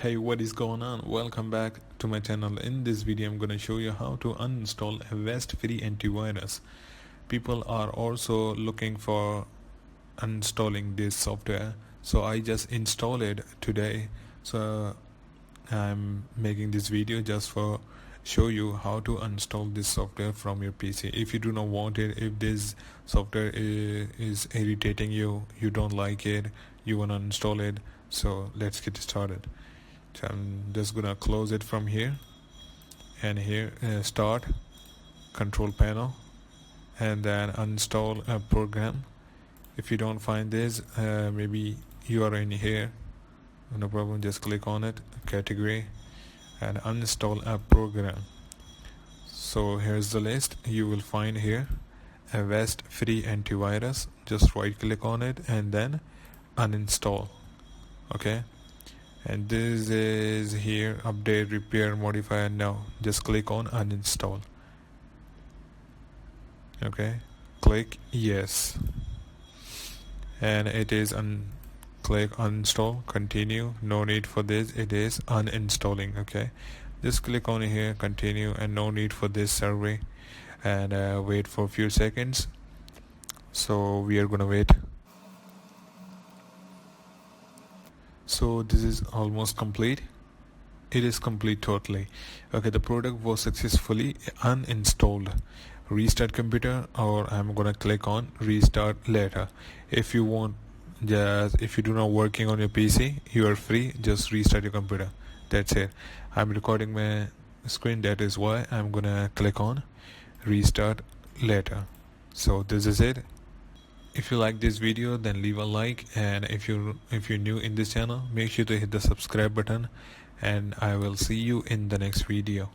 Hey, what is going on? Welcome back to my channel. In this video I'm going to show you how to uninstall Avast free antivirus. People are also looking for uninstalling this software, so I just installed it today. So I'm making this video just for show you how to uninstall this software from your PC. If you do not want it, if this software is irritating you, you don't like it, you want to uninstall it, so let's get started. So I'm just gonna close it from here, and here start, control panel, and then uninstall a program. If you don't find this, maybe you are in here, no problem, just click on it, category, and uninstall a program. So here's the list. You will find here Avast free antivirus. Just right click on it and then uninstall. Okay, and this is here update, repair, modify. No, just click on uninstall. Okay, click yes, and it is click uninstall, continue. No need for this, it is uninstalling. Okay, just click on here, continue, and no need for this survey, and wait for a few seconds. So we are gonna wait. So this is almost complete. It is complete totally. Okay, the product was successfully uninstalled. Restart computer, or I'm gonna click on restart later. If you want, just if you do not working on your PC, you are free, just restart your computer. That's it. I'm recording my screen, that is why I'm gonna click on restart later. So this is it. If you like this video, then leave a like, and if you're new in this channel, make sure to hit the subscribe button, and I will see you in the next video.